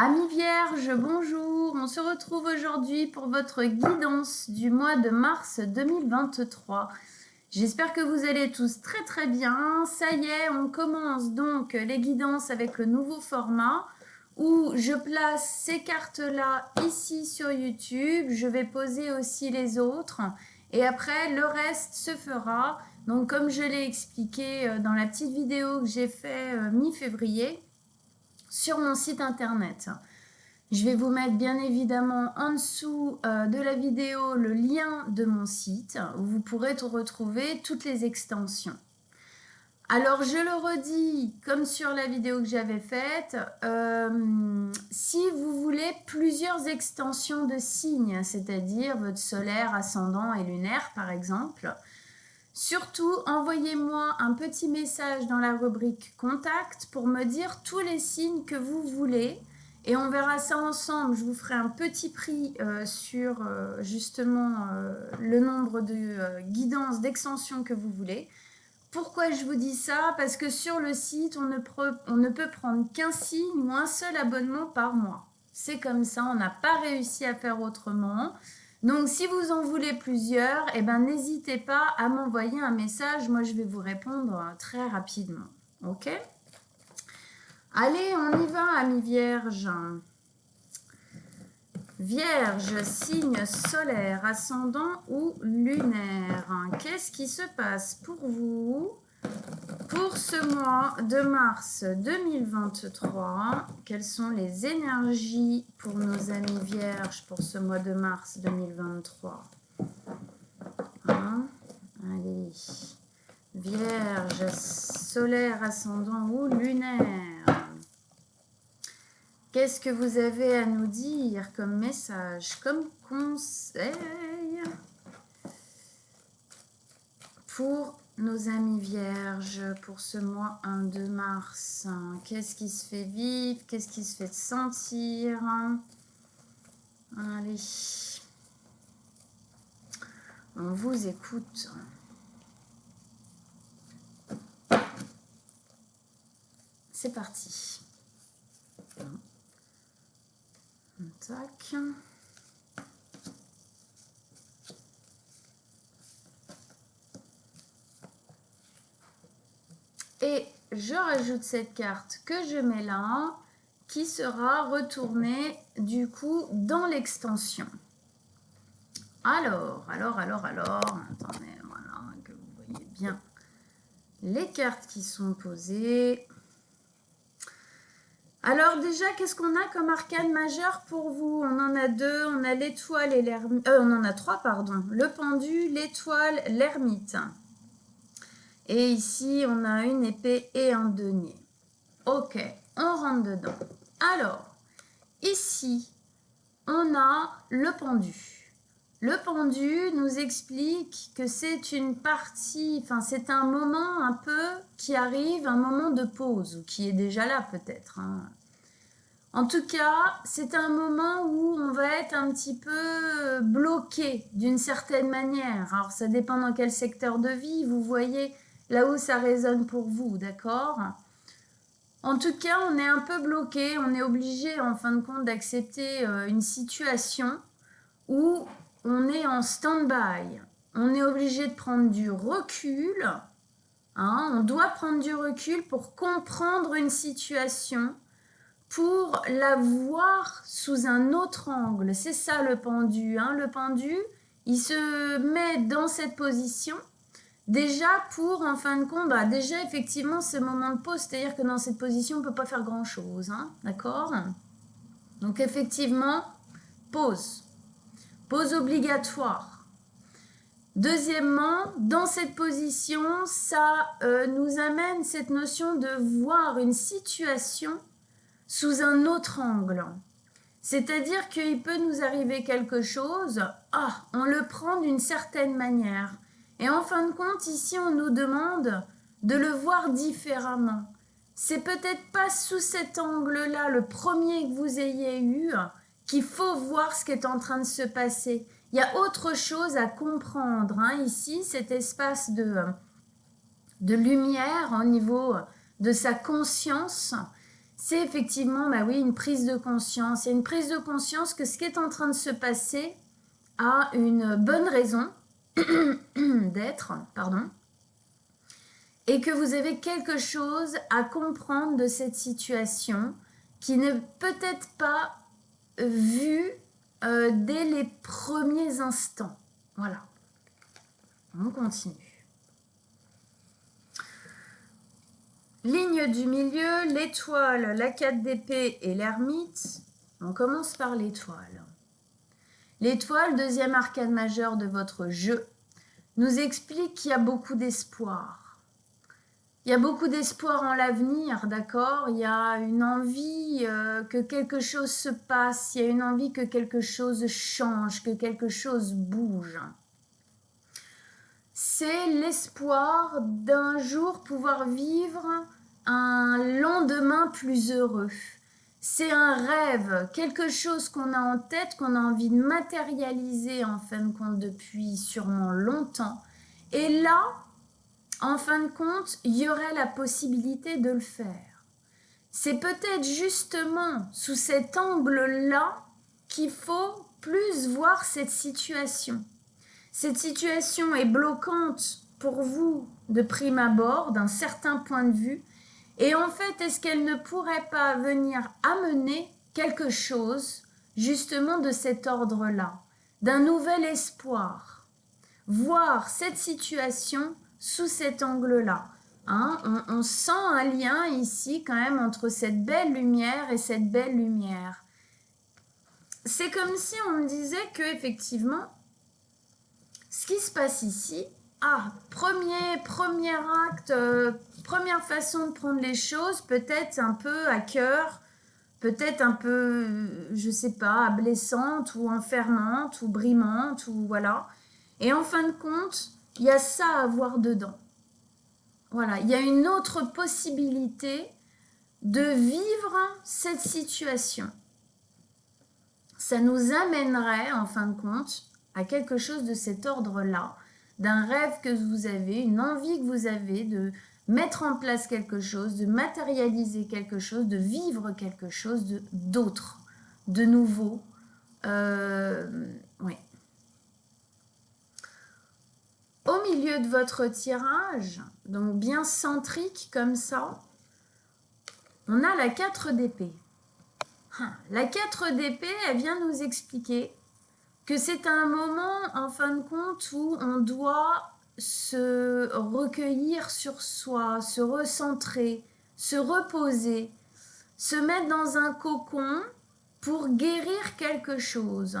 Amis vierges, bonjour, on se retrouve aujourd'hui pour votre guidance du mois de mars 2023. J'espère que vous allez tous très bien. Ça y est, on commence donc les guidances avec le nouveau format où je place ces cartes-là ici sur YouTube. Je vais poser aussi les autres et après le reste se fera. Donc comme je l'ai expliqué dans la petite vidéo que j'ai fait mi-février sur mon site internet. Je vais vous mettre bien évidemment en dessous de la vidéo le lien de mon site où vous pourrez retrouver toutes les extensions. Alors je le redis comme sur la vidéo que j'avais faite, si vous voulez plusieurs extensions de signes, c'est-à-dire votre solaire, ascendant et lunaire par exemple, surtout envoyez-moi un petit message dans la rubrique contact pour me dire tous les signes que vous voulez. Et on verra ça ensemble. Je vous ferai un petit prix sur justement le nombre de guidances, d'extensions que vous voulez. Pourquoi je vous dis ça? Parce que sur le site, on ne peut prendre qu'un signe ou un seul abonnement par mois. C'est comme ça, on n'a pas réussi à faire autrement. Donc, si vous en voulez plusieurs, eh ben, n'hésitez pas à m'envoyer un message. Moi, je vais vous répondre très rapidement. OK ? Allez, on y va, amis vierges. Vierge, signe solaire, ascendant ou lunaire. Qu'est-ce qui se passe pour vous pour ce mois de mars 2023? Quelles sont les énergies pour nos amis vierges pour ce mois de mars 2023? Allez, Vierge, solaire, ascendant ou lunaire. Qu'est-ce que vous avez à nous dire comme message, comme conseil pour nos amis vierges pour ce mois 1-2 mars? Qu'est-ce qui se fait vivre? Qu'est-ce qui se fait sentir? Allez, on vous écoute. C'est parti. Tac. Et je rajoute cette carte que je mets là, qui sera retournée du coup dans l'extension. Alors, attendez, voilà, que vous voyez bien les cartes qui sont posées. Alors déjà, qu'est-ce qu'on a comme arcane majeur pour vous? On en a deux, on a l'étoile et l'ermite. On en a trois, pardon. Le pendu, l'étoile, l'ermite. Et ici, on a une épée et un denier. Ok, on rentre dedans. Alors, ici, on a le pendu. Le pendu nous explique que c'est une partie, enfin c'est un moment un peu qui arrive, un moment de pause, ou qui est déjà là peut-être. En tout cas, c'est un moment où on va être un petit peu bloqué d'une certaine manière. Alors ça dépend dans quel secteur de vie, vous voyez là où ça résonne pour vous, d'accord ? En tout cas, on est un peu bloqué, on est obligé en fin de compte d'accepter une situation où on est en stand-by. On est obligé de prendre du recul. On doit prendre du recul pour comprendre une situation, pour la voir sous un autre angle. C'est ça le pendu. Le pendu, il se met dans cette position déjà pour, en fin de compte, déjà effectivement ce moment de pause, c'est-à-dire que dans cette position, on ne peut pas faire grand-chose. D'accord ? Donc effectivement, pause. Pause obligatoire. Deuxièmement, dans cette position, ça nous amène cette notion de voir une situation sous un autre angle. C'est-à-dire qu'il peut nous arriver quelque chose, on le prend d'une certaine manière. Et en fin de compte, ici, on nous demande de le voir différemment. C'est peut-être pas sous cet angle-là, le premier que vous ayez eu, qu'il faut voir ce qui est en train de se passer. Il y a autre chose à comprendre. Ici, cet espace de lumière au niveau de sa conscience, c'est effectivement, bah oui, une prise de conscience. Il y a une prise de conscience que ce qui est en train de se passer a une bonne raison d'être, pardon, et que vous avez quelque chose à comprendre de cette situation qui n'est peut-être pas vu dès les premiers instants. Voilà. On continue. Ligne du milieu, l'étoile, la 4 d'épée et l'ermite. On commence par l'étoile. L'étoile, deuxième arcane majeur de votre jeu, nous explique qu'il y a beaucoup d'espoir. Il y a beaucoup d'espoir en l'avenir, d'accord? Il y a une envie que quelque chose se passe, il y a une envie que quelque chose change, que quelque chose bouge. C'est l'espoir d'un jour pouvoir vivre un lendemain plus heureux. C'est un rêve, quelque chose qu'on a en tête, qu'on a envie de matérialiser en fin de compte depuis sûrement longtemps. Et là, en fin de compte, il y aurait la possibilité de le faire. C'est peut-être justement sous cet angle-là qu'il faut plus voir cette situation. Cette situation est bloquante pour vous de prime abord, d'un certain point de vue. Et en fait, est-ce qu'elle ne pourrait pas venir amener quelque chose justement de cet ordre-là, d'un nouvel espoir? Voir cette situation sous cet angle-là. Hein, on sent un lien ici quand même entre cette belle lumière et cette belle lumière. C'est comme si on me disait que effectivement, ce qui se passe ici, premier acte, première façon de prendre les choses, peut-être un peu à cœur, peut-être un peu, je sais pas, blessante ou enfermante ou brimante ou voilà. Et en fin de compte, il y a ça à voir dedans. Voilà, il y a une autre possibilité de vivre cette situation. Ça nous amènerait, en fin de compte, à quelque chose de cet ordre-là, d'un rêve que vous avez, une envie que vous avez de mettre en place quelque chose, de matérialiser quelque chose, de vivre quelque chose d'autre, de nouveau. Oui. Au milieu de votre tirage, donc bien centrique comme ça, on a la 4 d'épée. La 4 d'épée, elle vient nous expliquer que c'est un moment, en fin de compte, où on doit se recueillir sur soi, se recentrer, se reposer, se mettre dans un cocon pour guérir quelque chose.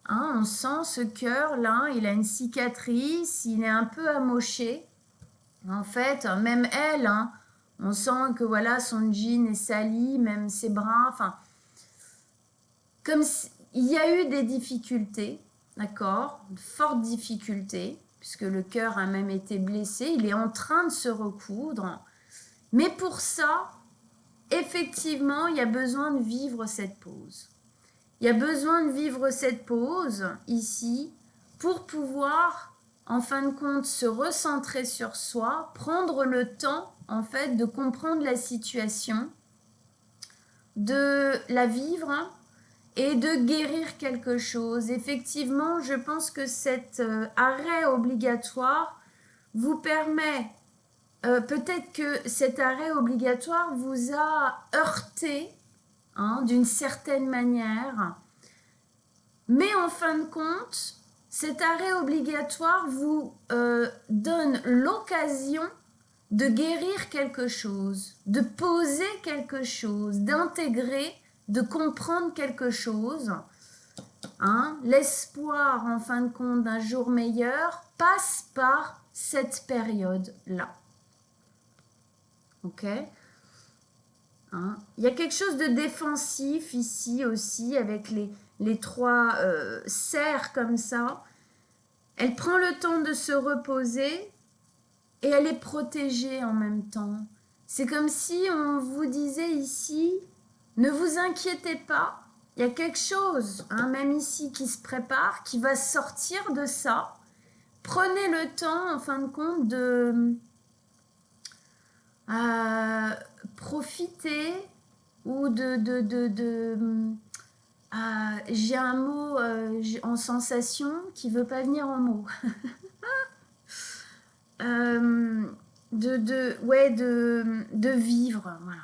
Hein, on sent ce cœur-là, il a une cicatrice, il est un peu amoché. En fait, même elle, hein, on sent que voilà, son jean est sali, même ses bras, enfin, comme si, il y a eu des difficultés, d'accord, de fortes difficultés, puisque le cœur a même été blessé, il est en train de se recoudre. Mais pour ça, effectivement, il y a besoin de vivre cette pause. Il y a besoin de vivre cette pause ici pour pouvoir, en fin de compte, se recentrer sur soi, prendre le temps, en fait, de comprendre la situation, de la vivre et de guérir quelque chose. Effectivement, je pense que cet arrêt obligatoire vous permet, peut-être que cet arrêt obligatoire vous a heurté, hein, d'une certaine manière, mais en fin de compte, cet arrêt obligatoire vous donne l'occasion de guérir quelque chose, de poser quelque chose, d'intégrer, de comprendre quelque chose. Hein, l'espoir, en fin de compte, d'un jour meilleur passe par cette période-là. Ok ? Hein, il y a quelque chose de défensif ici aussi, avec les trois serres comme ça. Elle prend le temps de se reposer et elle est protégée en même temps. C'est comme si on vous disait ici, ne vous inquiétez pas, il y a quelque chose, hein, même ici, qui se prépare, qui va sortir de ça. Prenez le temps, en fin de compte, de profiter ou j'ai un mot en sensation qui veut pas venir en mots. Ouais, de vivre, voilà,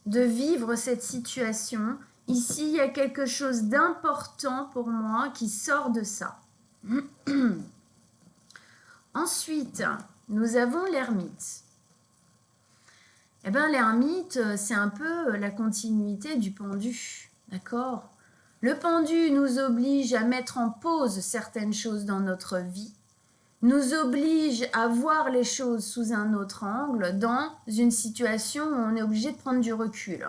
de vivre cette situation. Ici, il y a quelque chose d'important pour moi qui sort de ça. Ensuite, nous avons l'ermite. Eh bien, l'ermite, c'est un peu la continuité du pendu, d'accord? Le pendu nous oblige à mettre en pause certaines choses dans notre vie, nous oblige à voir les choses sous un autre angle dans une situation où on est obligé de prendre du recul,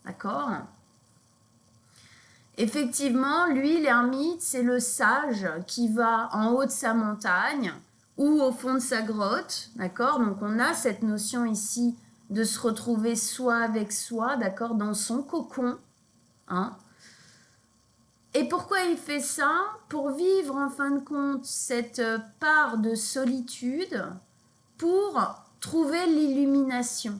d'accord? Effectivement, lui, l'ermite, c'est le sage qui va en haut de sa montagne ou au fond de sa grotte, d'accord? Donc on a cette notion ici de se retrouver soi avec soi, d'accord, dans son cocon, hein. Et pourquoi il fait ça? Pour vivre en fin de compte cette part de solitude, pour trouver l'illumination.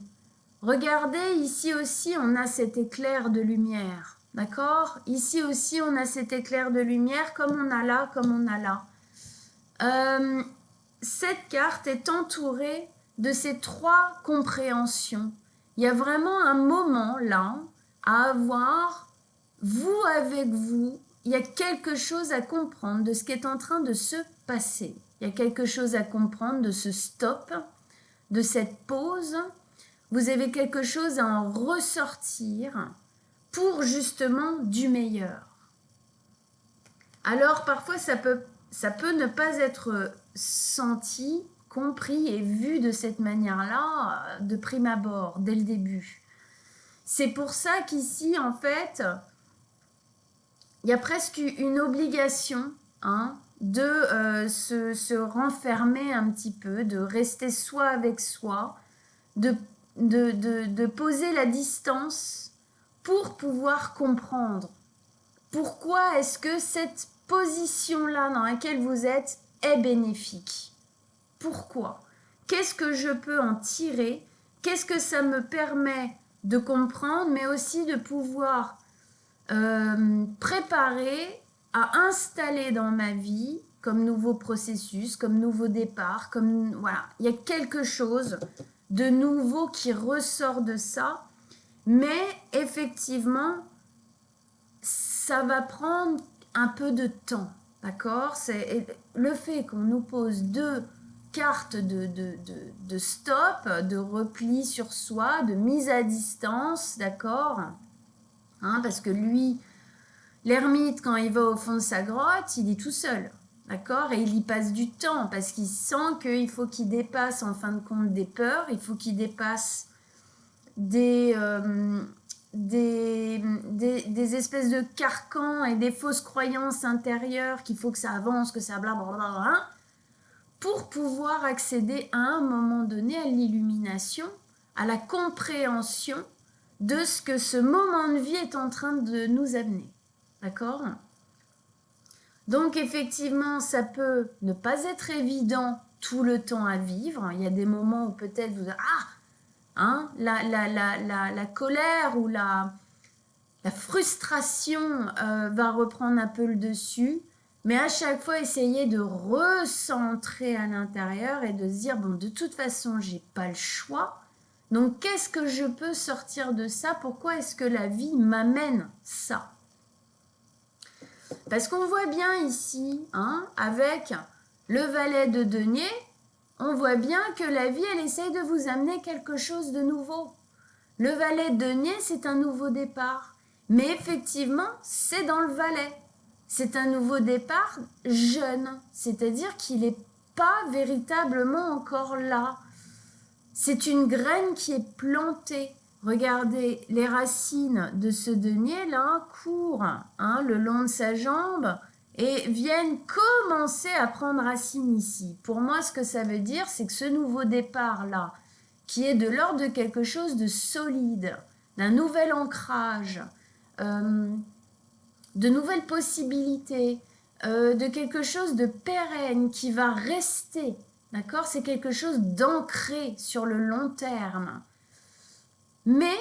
Regardez, ici aussi, on a cet éclair de lumière. D'accord? Ici aussi, on a cet éclair de lumière, comme on a là, comme on a là. Cette carte est entourée de ces trois compréhensions. Il y a vraiment un moment là à avoir, vous avec vous. Il y a quelque chose à comprendre de ce qui est en train de se passer. Il y a quelque chose à comprendre de ce stop, de cette pause. Vous avez quelque chose à en ressortir pour justement du meilleur. Alors parfois ça peut ne pas être senti, compris et vu de cette manière-là de prime abord, dès le début. C'est pour ça qu'ici en fait, il y a presque une obligation de se renfermer un petit peu, de rester soi avec soi, de poser la distance pour pouvoir comprendre pourquoi est-ce que cette position-là dans laquelle vous êtes est bénéfique. Pourquoi? Qu'est-ce que je peux en tirer? Qu'est-ce que ça me permet de comprendre, mais aussi de pouvoir préparer à installer dans ma vie comme nouveau processus, comme nouveau départ, comme voilà, il y a quelque chose de nouveau qui ressort de ça, mais effectivement, ça va prendre un peu de temps, d'accord? C'est le fait qu'on nous pose deux cartes de stop, de repli sur soi, de mise à distance, d'accord? Parce que lui, l'ermite, quand il va au fond de sa grotte, il est tout seul, d'accord? Et il y passe du temps parce qu'il sent qu'il faut qu'il dépasse en fin de compte des peurs, il faut qu'il dépasse des espèces de carcans et des fausses croyances intérieures qu'il faut que ça avance, que ça blablabla, pour pouvoir accéder à un moment donné à l'illumination, à la compréhension de ce que ce moment de vie est en train de nous amener. D'accord? Donc effectivement, ça peut ne pas être évident tout le temps à vivre. Il y a des moments où peut-être vous la colère ou la frustration va reprendre un peu le dessus. Mais à chaque fois, essayer de recentrer à l'intérieur et de se dire, bon, de toute façon, j'ai pas le choix. Donc, qu'est-ce que je peux sortir de ça? Pourquoi est-ce que la vie m'amène ça? Parce qu'on voit bien ici, avec le valet de denier, on voit bien que la vie, elle essaye de vous amener quelque chose de nouveau. Le valet de denier, c'est un nouveau départ. Mais effectivement, c'est dans le valet. C'est un nouveau départ jeune, c'est-à-dire qu'il n'est pas véritablement encore là. C'est une graine qui est plantée. Regardez, les racines de ce denier-là courent le long de sa jambe et viennent commencer à prendre racine ici. Pour moi, ce que ça veut dire, c'est que ce nouveau départ-là, qui est de l'ordre de quelque chose de solide, d'un nouvel ancrage, de nouvelles possibilités, de quelque chose de pérenne qui va rester, d'accord? C'est quelque chose d'ancré sur le long terme. Mais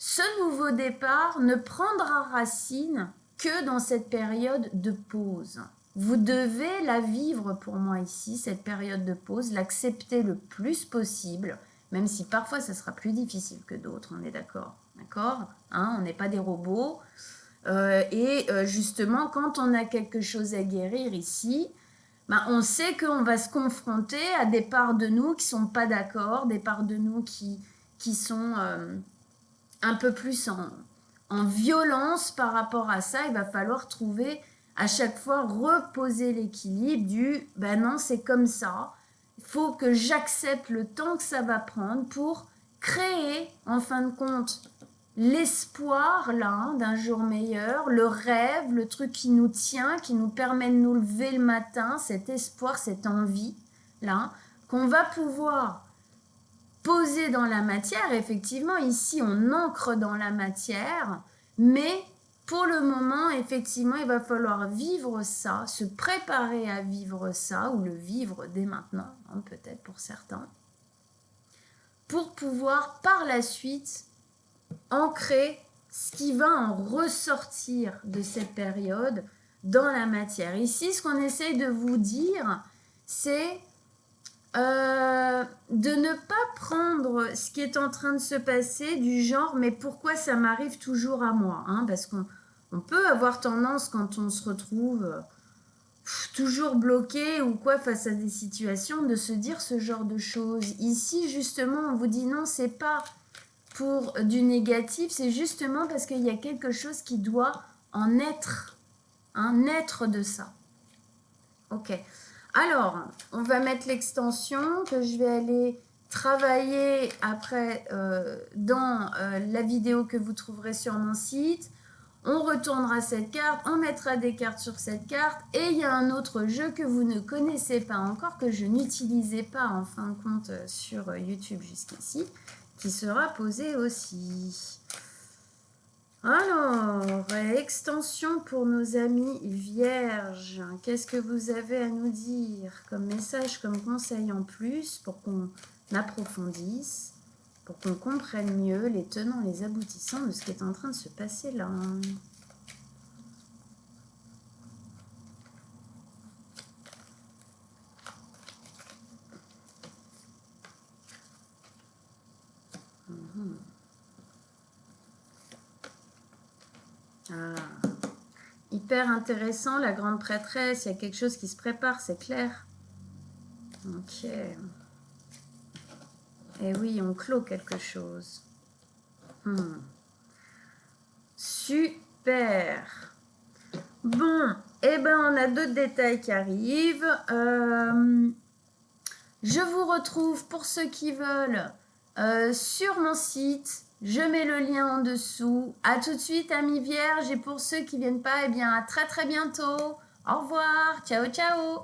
ce nouveau départ ne prendra racine que dans cette période de pause. Vous devez la vivre pour moi ici, cette période de pause, l'accepter le plus possible, même si parfois ça sera plus difficile que d'autres, on est d'accord, d'accord, hein, on n'est pas des robots. Justement, quand on a quelque chose à guérir ici, ben, on sait qu'on va se confronter à des parts de nous qui ne sont pas d'accord, des parts de nous qui sont un peu plus en violence par rapport à ça. Il va falloir trouver à chaque fois reposer l'équilibre du ben non, c'est comme ça. Il faut que j'accepte le temps que ça va prendre pour créer en fin de compte l'espoir là d'un jour meilleur, le rêve, le truc qui nous tient, qui nous permet de nous lever le matin, cet espoir, cette envie là qu'on va pouvoir poser dans la matière. Effectivement, ici on ancre dans la matière, mais pour le moment, effectivement, il va falloir vivre ça, se préparer à vivre ça, ou le vivre dès maintenant, hein, peut-être pour certains, pour pouvoir par la suite ancrer ce qui va en ressortir de cette période dans la matière. Ici, ce qu'on essaye de vous dire, c'est de ne pas prendre ce qui est en train de se passer du genre mais pourquoi ça m'arrive toujours à moi, hein, parce qu'on peut avoir tendance quand on se retrouve toujours bloqué ou quoi face à des situations de se dire ce genre de choses. Ici justement on vous dit non, c'est pas pour du négatif, c'est justement parce qu'il y a quelque chose qui doit en être, naître de ça. Ok. Alors, on va mettre l'extension que je vais aller travailler après dans la vidéo que vous trouverez sur mon site. On retournera cette carte, on mettra des cartes sur cette carte. Et il y a un autre jeu que vous ne connaissez pas encore, que je n'utilisais pas en fin de compte sur YouTube jusqu'ici, qui sera posé aussi. Alors, extension pour nos amis vierges. Qu'est-ce que vous avez à nous dire comme message, comme conseil en plus pour qu'on approfondisse, pour qu'on comprenne mieux les tenants, les aboutissants de ce qui est en train de se passer là. Ah, hyper intéressant, la grande prêtresse, il y a quelque chose qui se prépare, c'est clair. Ok. Et oui, on clôt quelque chose. Super. Bon, eh ben on a d'autres détails qui arrivent. Je vous retrouve pour ceux qui veulent sur mon site. Je mets le lien en dessous. À tout de suite, amis vierges. Et pour ceux qui ne viennent pas, eh bien, à très très bientôt. Au revoir. Ciao, ciao.